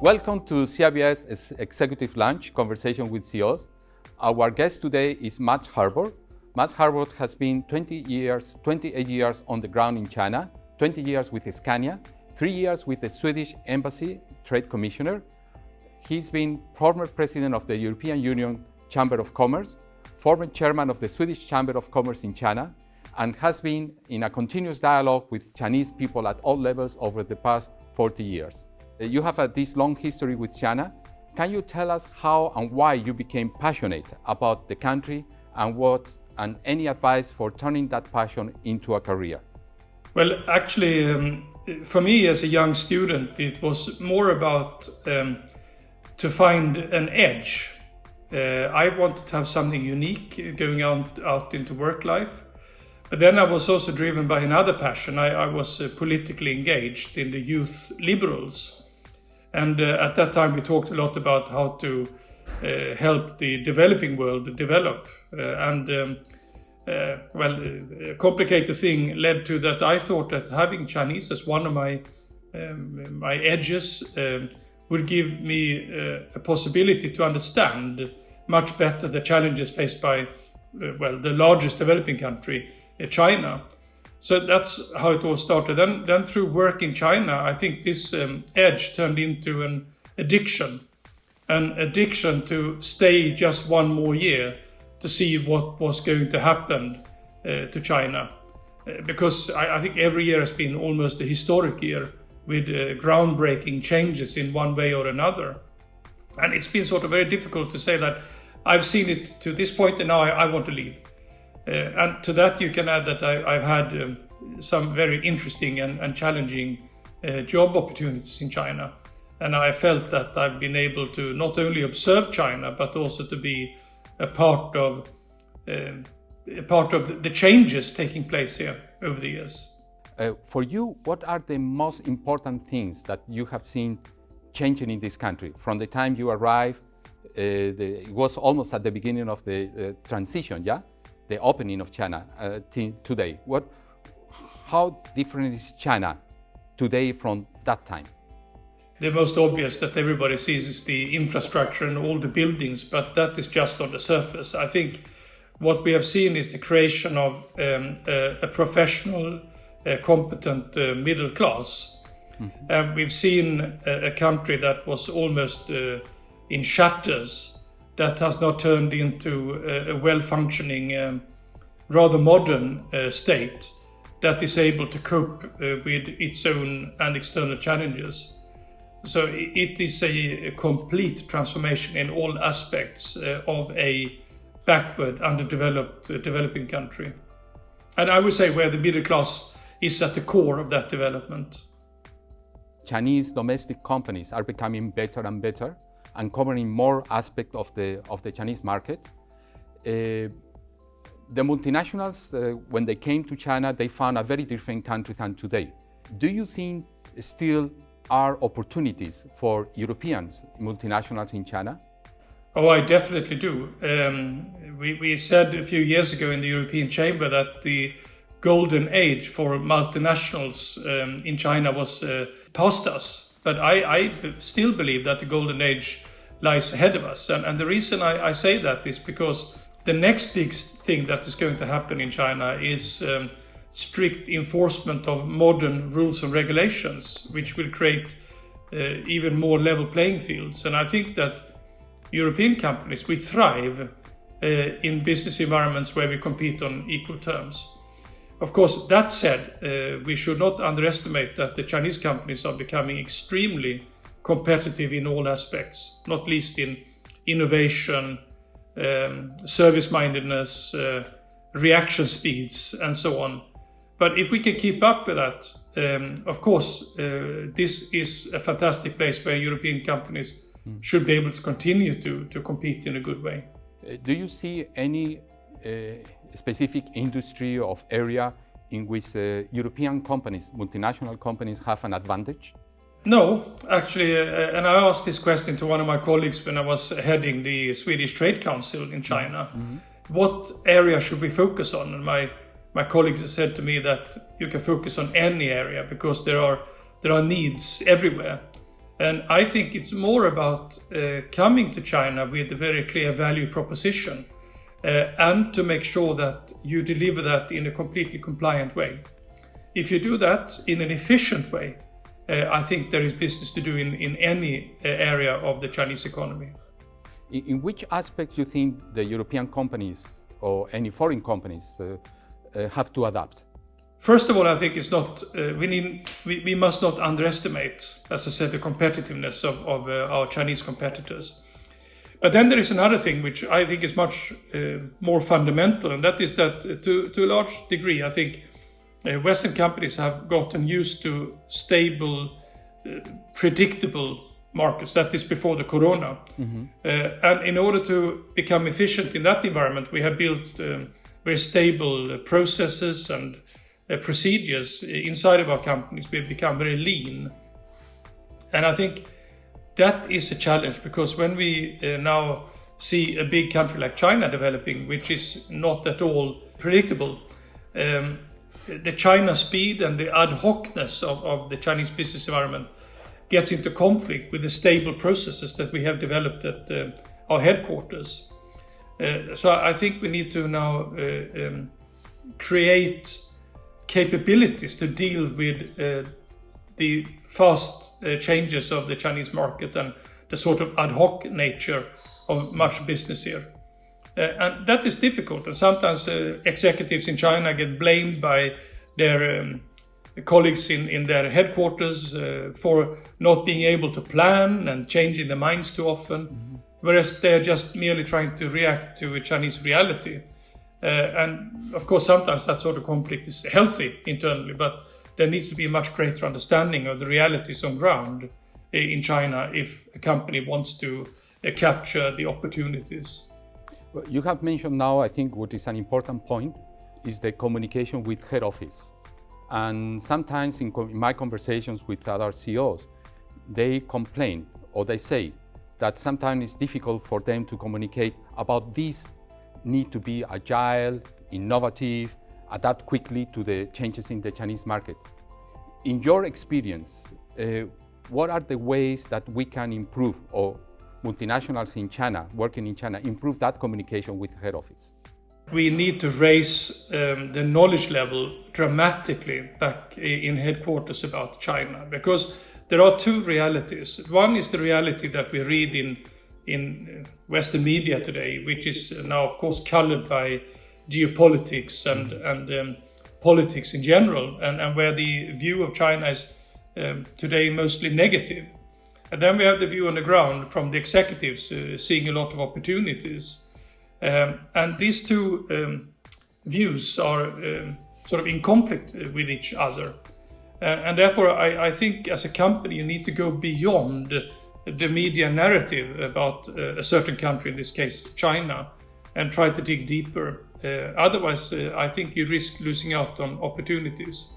Welcome to CEIBS Executive Lunch Conversation with CEOs. Our guest today is Mats Harborn. Mats Harborn has been 28 years on the ground in China, 20 years with Scania, 3 years with the Swedish Embassy Trade Commissioner. He's been former president of the European Union Chamber of Commerce, former chairman of the Swedish Chamber of Commerce in China, and has been in a continuous dialogue with Chinese people at all levels over the past 40 years. You have this long history with China. Can you tell us how and why you became passionate about the country and any advice for turning that passion into a career? Well, actually, for me as a young student, it was more about to find an edge. I wanted to have something unique going out into work life. But then I was also driven by another passion. I was politically engaged in the youth liberals. And at that time, we talked a lot about how to help the developing world develop. A complicated thing led to that I thought that having Chinese as one of my edges would give me a possibility to understand much better the challenges faced by the largest developing country, China. So that's how it all started. Then through work in China, I think this edge turned into an addiction to stay just one more year to see what was going to happen to China. Because I think every year has been almost a historic year with groundbreaking changes in one way or another. And it's been sort of very difficult to say that I've seen it to this point and now I want to leave. And to that you can add that I've had some very interesting and challenging job opportunities in China. And I felt that I've been able to not only observe China, but also to be a part of the changes taking place here over the years. For you, what are the most important things that you have seen changing in this country? From the time you arrived, it was almost at the beginning of the transition, yeah? The opening of China today. How different is China today from that time? The most obvious that everybody sees is the infrastructure and all the buildings, but that is just on the surface. I think what we have seen is the creation of a professional, competent middle class. Mm-hmm. We've seen a country that was almost in shatters that has now turned into a well-functioning, rather modern state that is able to cope with its own and external challenges. So it is a complete transformation in all aspects of a backward, underdeveloped, developing country. And I would say where the middle class is at the core of that development. Chinese domestic companies are becoming better and better and covering more aspects of the Chinese market. The multinationals, when they came to China, they found a very different country than today. Do you think still are opportunities for Europeans, multinationals in China? Oh, I definitely do. We said a few years ago in the European Chamber that the golden age for multinationals in China was past us. But I still believe that the golden age lies ahead of us. And the reason I say that is because the next big thing that is going to happen in China is strict enforcement of modern rules and regulations, which will create even more level playing fields. And I think that European companies, we thrive in business environments where we compete on equal terms. Of course, that said, we should not underestimate that the Chinese companies are becoming extremely competitive in all aspects, not least in innovation, service-mindedness, reaction speeds, and so on. But if we can keep up with that, of course, this is a fantastic place where European companies should be able to continue to compete in a good way. Do you see any specific industry or area in which European companies, multinational companies, have an advantage? No, actually, and I asked this question to one of my colleagues when I was heading the Swedish Trade Council in China. Mm-hmm. What area should we focus on? And my colleagues said to me that you can focus on any area because there are needs everywhere. And I think it's more about coming to China with a very clear value proposition and to make sure that you deliver that in a completely compliant way. If you do that in an efficient way, I think there is business to do in any area of the Chinese economy. In which aspects you think the European companies or any foreign companies have to adapt? First of all, I think it's not. We must not underestimate, as I said, the competitiveness of our Chinese competitors. But then there is another thing which I think is much more fundamental, and that is that to a large degree, I think Western companies have gotten used to stable, predictable markets. That is before the corona. Mm-hmm. And in order to become efficient in that environment, we have built very stable processes and procedures inside of our companies. We've become very lean. And I think that is a challenge, because when we now see a big country like China developing, which is not at all predictable, the China speed and the ad hocness of the Chinese business environment gets into conflict with the stable processes that we have developed at our headquarters. So I think we need to now create capabilities to deal with the fast changes of the Chinese market and the sort of ad hoc nature of much business here. And that is difficult. And sometimes executives in China get blamed by their colleagues in their headquarters for not being able to plan and changing their minds too often, mm-hmm. whereas they're just merely trying to react to a Chinese reality. And of course, sometimes that sort of conflict is healthy internally, but there needs to be a much greater understanding of the realities on ground in China if a company wants to capture the opportunities. Well, you have mentioned now, I think what is an important point is the communication with head office. And sometimes in my conversations with other CEOs, they complain or they say that sometimes it's difficult for them to communicate about this need to be agile, innovative, adapt quickly to the changes in the Chinese market. In your experience, what are the ways that we can improve, or multinationals in China, working in China, improve that communication with head office? We need to raise the knowledge level dramatically back in headquarters about China, because there are two realities. One is the reality that we read in Western media today, which is now, of course, colored by geopolitics and politics in general, and where the view of China is today mostly negative. And then we have the view on the ground from the executives seeing a lot of opportunities. And these two views are sort of in conflict with each other. And therefore, I think as a company, you need to go beyond the media narrative about a certain country, in this case China, and try to dig deeper. Otherwise, I think you risk losing out on opportunities.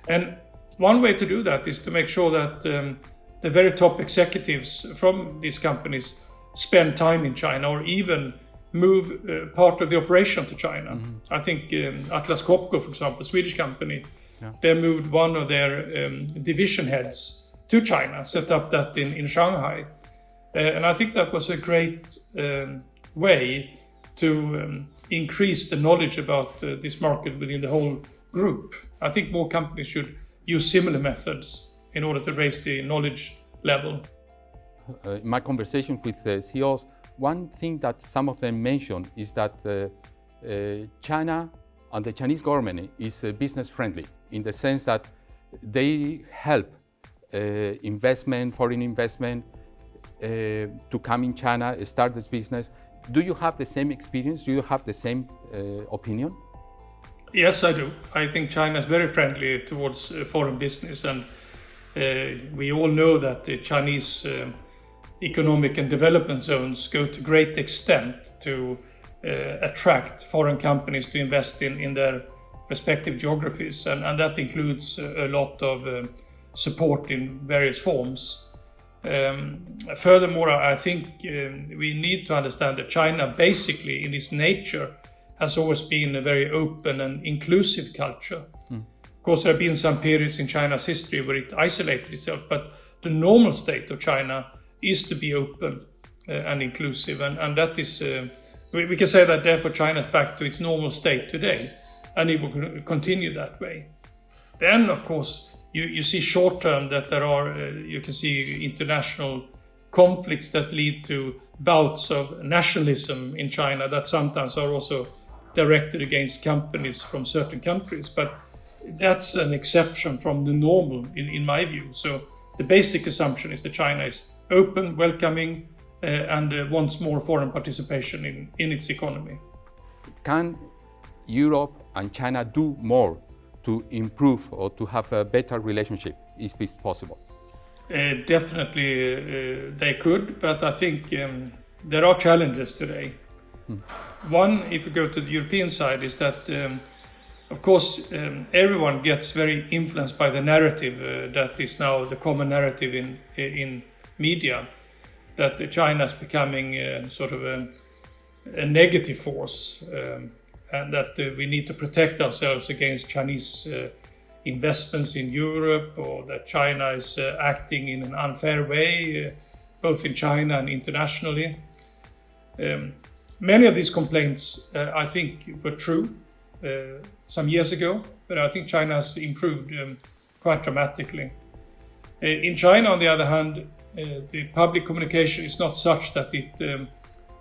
And one way to do that is to make sure that the very top executives from these companies spend time in China, or even move part of the operation to China. Mm-hmm. I think Atlas Copco, for example, a Swedish company, they moved one of their division heads to China, set up that in Shanghai. And I think that was a great way to increase the knowledge about this market within the whole group. I think more companies should use similar methods in order to raise the knowledge level. In my conversation with CEOs, one thing that some of them mention is that China and the Chinese government is business friendly, in the sense that they help investment, foreign investment, to come in China, start this business. Do you have the same experience? Do you have the same opinion? Yes, I do. I think China is very friendly towards foreign business, and we all know that the Chinese economic and development zones go to great extent to attract foreign companies to invest in their respective geographies, and that includes a lot of support in various forms. Furthermore, I think we need to understand that China, basically in its nature, has always been a very open and inclusive culture. Of course, there have been some periods in China's history where it isolated itself, but the normal state of China is to be open and inclusive, and that is we can say that therefore China is back to its normal state today, and it will continue that way. Then, of course, you see short term that there are you can see international conflicts that lead to bouts of nationalism in China that sometimes are also directed against companies from certain countries, but that's an exception from the normal in my view. So the basic assumption is that China is open, welcoming, and wants more foreign participation in its economy. Can Europe and China do more to improve or to have a better relationship if it's possible? Definitely they could, but I think there are challenges today. One, if you go to the European side, is that of course everyone gets very influenced by the narrative that is now the common narrative in media, that China is becoming sort of a negative force, and that we need to protect ourselves against Chinese investments in Europe, or that China is acting in an unfair way, both in China and internationally. Many of these complaints, I think, were true some years ago, but I think China has improved quite dramatically. In China, on the other hand, the public communication is not such that it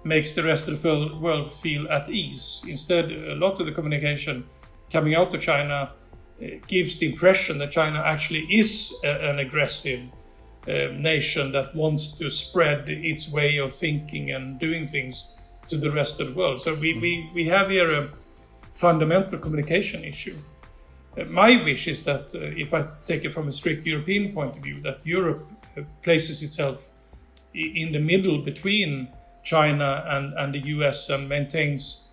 makes the rest of the world feel at ease. Instead, a lot of the communication coming out of China gives the impression that China actually is an aggressive nation that wants to spread its way of thinking and doing things to the rest of the world. So we have here a fundamental communication issue. My wish is that, if I take it from a strict European point of view, that Europe places itself in the middle between China and the US and maintains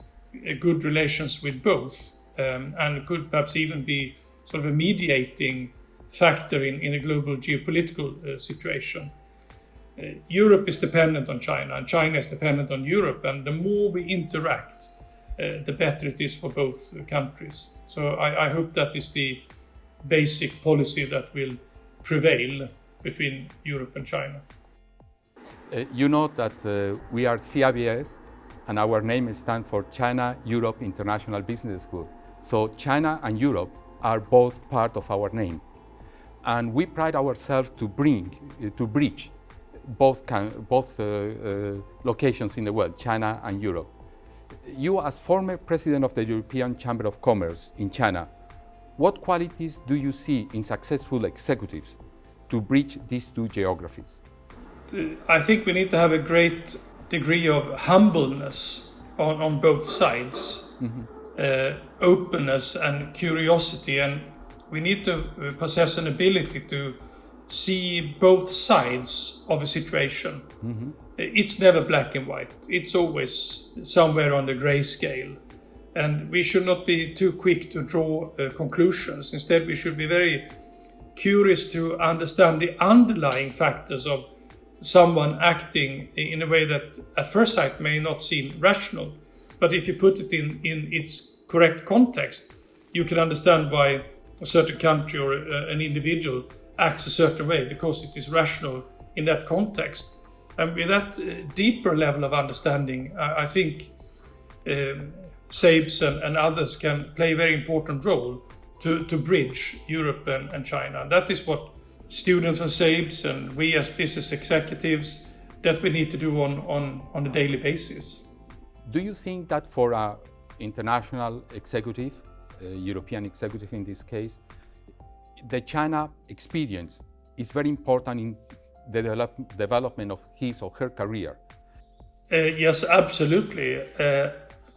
good relations with both, and could perhaps even be sort of a mediating factor in a global geopolitical situation. Europe is dependent on China, and China is dependent on Europe, and the more we interact, the better it is for both countries. So I hope that is the basic policy that will prevail between Europe and China. You know that we are CEIBS, and our name stands for China Europe International Business School. So China and Europe are both part of our name, and we pride ourselves to bridge both locations in the world, China and Europe. You, as former president of the European Chamber of Commerce in China, what qualities do you see in successful executives to bridge these two geographies? I think we need to have a great degree of humbleness on both sides, openness and curiosity, and we need to possess an ability to see both sides of a situation. It's never black and white. It's always somewhere on the gray scale. And we should not be too quick to draw conclusions. Instead, we should be very curious to understand the underlying factors of someone acting in a way that at first sight may not seem rational. But if you put it in its correct context, you can understand why a certain country or an individual acts a certain way, because it is rational in that context. And with that deeper level of understanding, I think CEIBS and others can play a very important role to bridge Europe and China. And that is what students from CEIBS and we as business executives, that we need to do on a daily basis. Do you think that for an international executive, European executive in this case, the China experience is very important in the development of his or her career? Yes, absolutely.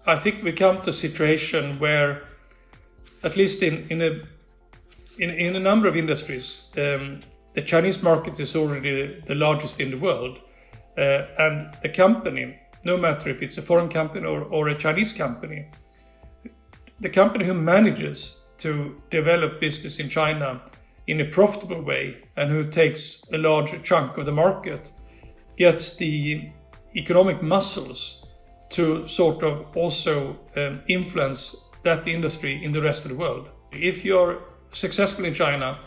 I think we come to a situation where, at least in a number of industries, the Chinese market is already the largest in the world, and the company, no matter if it's a foreign company or a Chinese company, the company who manages to develop business in China in a profitable way and who takes a large chunk of the market gets the economic muscles to sort of also influence that industry in the rest of the world. If you're successful in China,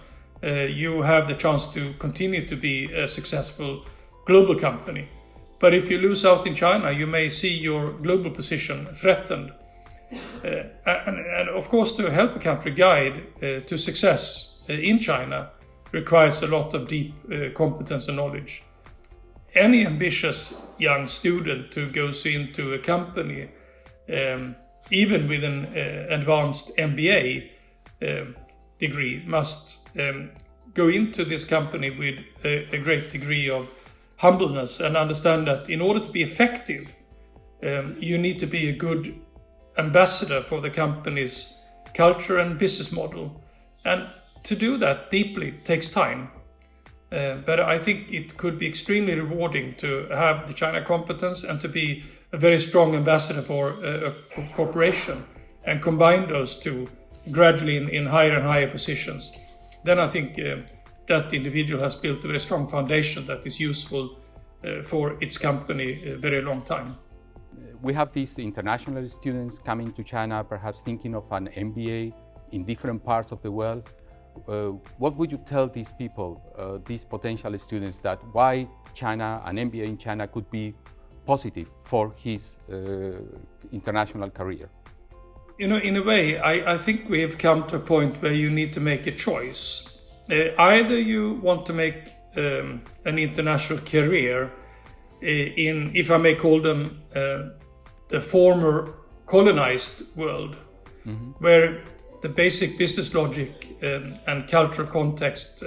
you have the chance to continue to be a successful global company. But if you lose out in China, you may see your global position threatened. And of course, to help a country guide to success in China requires a lot of deep competence and knowledge. Any ambitious young student who goes into a company, even with an advanced MBA degree, must go into this company with a great degree of humbleness and understand that in order to be effective, you need to be a good ambassador for the company's culture and business model. And to do that deeply takes time. But I think it could be extremely rewarding to have the China competence and to be a very strong ambassador for a corporation and combine those two gradually in higher and higher positions. Then I think that individual has built a very strong foundation that is useful for its company a very long time. We have these international students coming to China, perhaps thinking of an MBA in different parts of the world. What would you tell these people, these potential students, that why China, an MBA in China could be positive for his international career? You know, in a way, I think we have come to a point where you need to make a choice. Either you want to make an international career in, if I may call them, the former colonized world, where the basic business logic and cultural context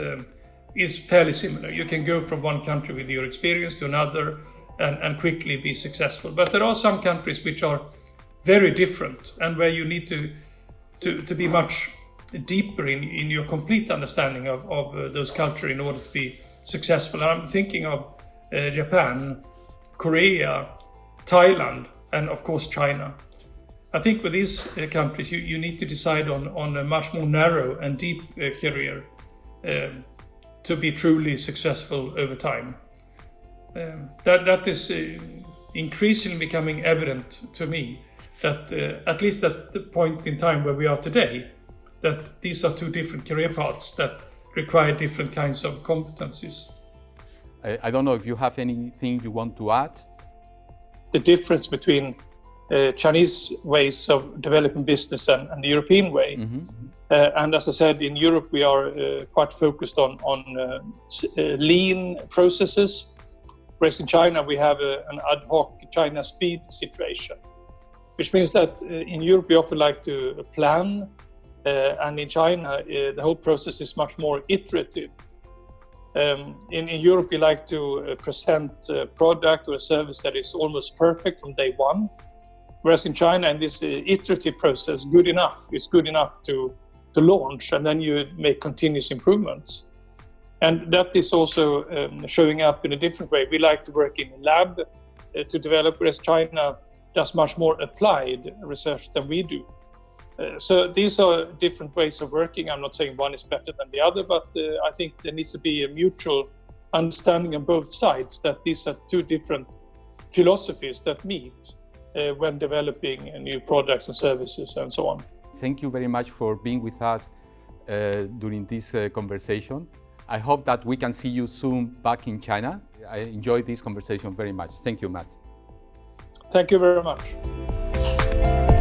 is fairly similar. You can go from one country with your experience to another and quickly be successful. But there are some countries which are very different and where you need to be much deeper in your complete understanding of those cultures in order to be successful. And I'm thinking of Japan, Korea, Thailand, and of course China. I think with these countries you need to decide on a much more narrow and deep career to be truly successful over time. That is increasingly becoming evident to me, that at least at the point in time where we are today, that these are two different career paths that require different kinds of competencies. I don't know if you have anything you want to add. The difference between Chinese ways of developing business and the European way. And as I said, in Europe we are quite focused on lean processes, whereas in China we have an ad hoc China speed situation, which means that in Europe we often like to plan, and in China the whole process is much more iterative. In Europe we like to present a product or a service that is almost perfect from day one, whereas in China, in this iterative process, good enough is good enough to launch, and then you make continuous improvements. And that is also showing up in a different way. We like to work in a lab to develop, whereas China does much more applied research than we do. So these are different ways of working. I'm not saying one is better than the other, but I think there needs to be a mutual understanding on both sides that these are two different philosophies that meet when developing new products and services and so on. Thank you very much for being with us during this conversation. I hope that we can see you soon back in China. I enjoyed this conversation very much. Thank you, Matt. Thank you very much.